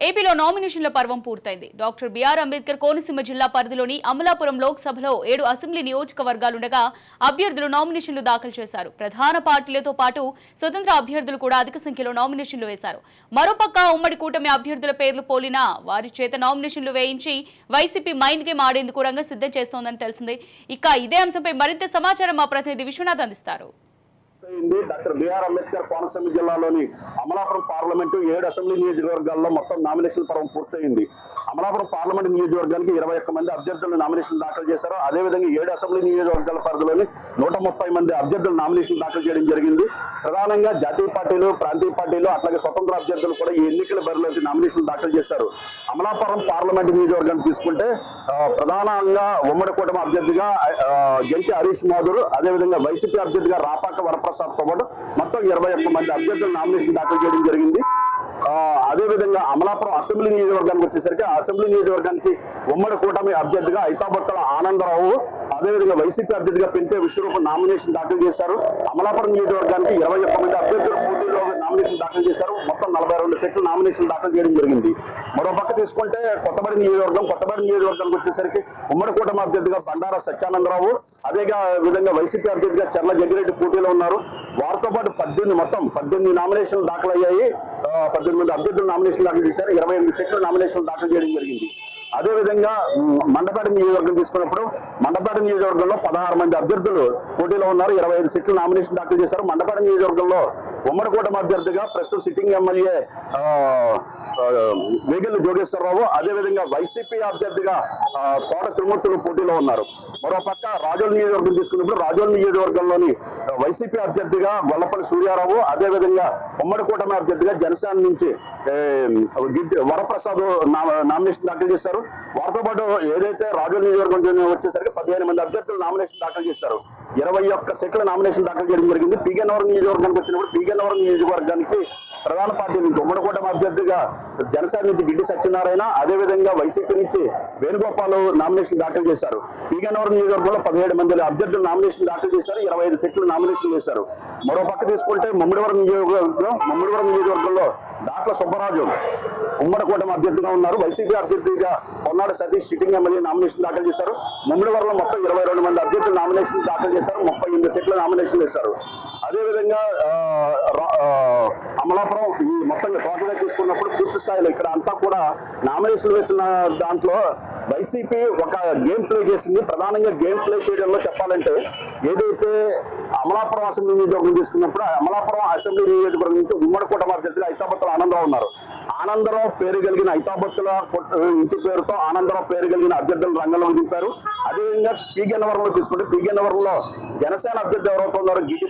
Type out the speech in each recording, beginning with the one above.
ఏపీలో నామినేషన్ల పర్వం పూర్తయింది. డాక్టర్ బిఆర్ అంబేద్కర్ కోనసీమ జిల్లా పరిధిలోని అమలాపురం లోక్సభలో 7 అసెంబ్లీ నియోజకవర్గాలుండగా అభ్యర్థులు నామినేషన్లు దాఖలు చేశారు. ప్రధాన పార్టీలతో పాటు స్వతంత్ర అభ్యర్థులు కూడా అధిక సంఖ్యలో నామినేషన్లు వేశారు. మరోపక్క ఉమ్మడి కూటమి అభ్యర్థుల పేర్లు పోలినా వారి చేత నామినేషన్లు వేయించి వైసీపీ మైండ్ గేమ్ ఆడేందుకు రంగం సిద్ధం చేస్తోందని తెలిసింది. ఇక ఇదే అంశంపై మరింత సమాచారం మా ప్రతినిధి విశ్వనాథ్ అందిస్తారు. డాక్టర్ బిఆర్ అంబేద్కర్ కోనసీమ జిల్లాలోని అమలాపురం పార్లమెంటు 7 అసెంబ్లీ నియోజకవర్గాల్లో మొత్తం నామినేషన్ పర్వం పూర్తయింది. అమలాపురం పార్లమెంట్ నియోజకవర్గానికి 21 మంది అభ్యర్థులు నామినేషన్ దాఖలు చేశారు. అదేవిధంగా 7 అసెంబ్లీ నియోజకవర్గాల పరిధిలోని 130 మంది అభ్యర్థులు నామినేషన్ దాఖలు చేయడం జరిగింది. ప్రధానంగా జాతీయ పార్టీలు, ప్రాంతీయ పార్టీలు, అట్లాగే స్వతంత్ర అభ్యర్థులు కూడా ఈ ఎన్నికల బరిలోకి నామినేషన్ దాఖలు చేశారు. అమలాపురం పార్లమెంట్ నియోజకవర్గాన్ని తీసుకుంటే ప్రధానంగా ఉమ్మడి కూటమి అభ్యర్థిగా జంటి హరీష్ మాధుర్, అదేవిధంగా వైసీపీ అభ్యర్థిగా రాపాక వరప్రసాద్ తో పాటు మొత్తం 21 మంది అభ్యర్థులు నామినేషన్ దాఖలు చేయడం జరిగింది. అదేవిధంగా అమలాపురం అసెంబ్లీ నియోజకవర్గానికి వచ్చేసరికి ఆ అసెంబ్లీ నియోజకవర్గానికి ఉమ్మడి కూటమి అభ్యర్థిగా ఐతాబత్తుల ఆనందరావు, అదేవిధంగా వైసీపీ అభ్యర్థిగా పెంటే విశ్వరూపం నామినేషన్ దాఖలు చేశారు. అమలాపురం నియోజకవర్గానికి 21 మంది అభ్యర్థులు పోటీలో నామినేషన్ దాఖలు చేశారు. మొత్తం 42 సెట్లు నామినేషన్ దాఖలు చేయడం జరిగింది. మరో పక్క తీసుకుంటే కొత్తబడి నియోజకవర్గానికి వచ్చేసరికి ఉమ్మడి కూటమి అభ్యర్థిగా బండారా సత్యానందరావు, అదే విధంగా వైసీపీ అభ్యర్థిగా చర్ల జగ్గిరెడ్డి పోటీలో ఉన్నారు. వారితో పాటు 18 నామినేషన్లు దాఖలు అయ్యాయి. 18 మంది అభ్యర్థులు నామినేషన్ దాఖలు చేశారు. 28 సెట్లు నామినేషన్ దాఖలు చేయడం జరిగింది. అదేవిధంగా మండపేట నియోజకవర్గం తీసుకున్నప్పుడు మండపేట నియోజకవర్గంలో 16 మంది అభ్యర్థులు పోటీలో ఉన్నారు. 25 సెట్లు నామినేషన్ దాఖలు చేశారు. మండపేట నియోజకవర్గంలో ఉమ్మడి కూటమి అభ్యర్థిగా ప్రస్తుతం సిట్టింగ్ ఎమ్మెల్యే వేగల్లి జోగేశ్వరరావు, అదేవిధంగా వైసీపీ అభ్యర్థిగా తోట త్రిమూర్తులు పోటీలో ఉన్నారు. మరోపక్క రాజోల్ నియోజకవర్గం తీసుకున్నప్పుడు రాజోల్ నియోజకవర్గంలోని వైసీపీ అభ్యర్థిగా గొల్లపల్లి సూర్యారావు, అదేవిధంగా ఉమ్మడి కూటమి అభ్యర్థిగా జనసేన నుంచి వరప్రసాద్ నామినేషన్ దాఖలు చేశారు. వారితో పాటు ఏదైతే రాజోల్ నియోజకవర్గం వచ్చేసరికి 15 మంది అభ్యర్థులు నామినేషన్ దాఖలు చేశారు. 21 సెట్ల నామినేషన్ దాఖలు చేయడం జరిగింది. పీగన్నవరం నియోజకవర్గానికి వచ్చినప్పుడు పీగన్నవరం నియోజకవర్గానికి ప్రధాన పార్టీ నుంచి ఉమ్మడి కూటమి అభ్యర్థిగా జనసేన నుంచి గిడ్డి సత్యనారాయణ, అదేవిధంగా వైసీపీ నుంచి వేణుగోపాల్ నామినేషన్ దాఖలు చేశారు. పీగన్నవరం నియోజకవర్గంలో 17 మంది అభ్యర్థులు నామినేషన్ దాఖలు చేశారు. 25 సెట్లు నామినేషన్ చేశారు. మరో పక్క తీసుకుంటే ముమ్మిడివరం నియోజకవర్గంలో దాట్ల సుబ్బరాజు ఉమ్మడి కూటమి అభ్యర్థిగా ఉన్నారు. వైసీపీ అభ్యర్థిగా Ponnadu Satish sitting MLA nomination దాఖలు చేశారు. ముమ్మిడివరంలో మొత్తం 22 మంది అభ్యర్థులు నామినేషన్ దాఖలు చేశారు. 38 సెట్లు నామినేషన్ చేశారు. అదేవిధంగా అమలాపురం ఈ మొత్తంగా టోటల్గా తీసుకున్నప్పుడు పూర్తి స్థాయిలో ఇక్కడ అంతా కూడా నామినేషన్ వేసిన దాంట్లో వైసీపీ ఒక గేమ్ ప్లే చేసింది. ప్రధానంగా గేమ్ ప్లే చేయడంలో చెప్పాలంటే ఏదైతే అమలాపురం అసెంబ్లీ నియోజకవర్గం తీసుకున్నప్పుడు అమలాపురం అసెంబ్లీ నియోజకవర్గం నుంచి ఉమ్మడి కూటమి అభ్యర్థిగా ఐతాబత్తుల ఆనందరావు ఉన్నారు. ఆనందరావు పేరు కలిగిన ఐతాబత్తుల ఇంటి పేరుతో ఆనందరావు పేరు కలిగిన అభ్యర్థులను రంగంలో దింపారు. అదేవిధంగా పీగన్నవరంలో తీసుకుంటే పీగన్నవరంలో జనసేన అభ్యర్థి ఎవరైతే ఉన్నారో గిడ్డి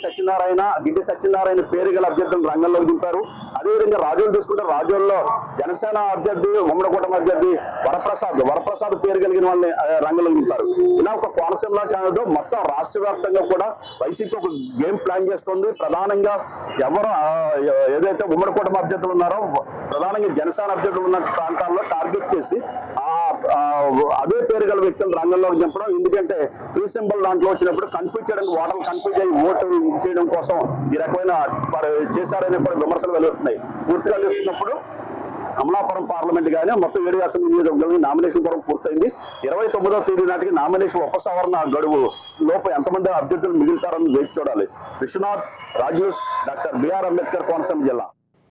సత్యనారాయణ పేరు గల అభ్యర్థులను రంగంలోకి దింపారు. అదేవిధంగా రాజోలు తీసుకుంటే రాజోల్లో జనసేన అభ్యర్థి ఉమ్మడి కూటమి అభ్యర్థి వరప్రసాద్ పేరు కలిగిన వాళ్ళని రంగంలోకి దింపారు. ఇలా ఒక కోనసీమలో కాదు మొత్తం రాష్ట్ర వ్యాప్తంగా కూడా వైసీపీ ఒక గేమ్ ప్లాన్ చేస్తుంది. ప్రధానంగా ఎవరు ఏదైతే ఉమ్మడి కూటమి అభ్యర్థులు ఉన్నారో ప్రధానంగా జనసేన అభ్యర్థులు ఉన్న ప్రాంతాల్లో టార్గెట్ చేసి అదే పేరు గల వ్యక్తులను రంగంలోకి దింపడం. ఎందుకంటే ఫ్రీ సింబల్ దాంట్లో వచ్చినప్పుడు కన్ఫ్యూజ్ చేయడానికి ఓటర్లు కన్ఫ్యూజ్ అయ్యి ఓటు చేయడం కోసం ఈ రకమైన చేశారనే కూడా విమర్శలు వెలువడుతున్నాయి. పూర్తిగా చూస్తున్నప్పుడు అమలాపురం పార్లమెంట్ గానీ మొత్తం 7 అసెంబ్లీ నియోజకవర్గాలు నామినేషన్ కూడా పూర్తయింది. 29వ తేదీ నాటికి నామినేషన్ ఉపసంహరణ గడువు లోపు ఎంతమంది అభ్యర్థులు మిగులుతారని వేచి చూడాలి. విశ్వనాథ్, రాజేష్, డాక్టర్ బిఆర్ అంబేద్కర్ కోనసీమ జిల్లా.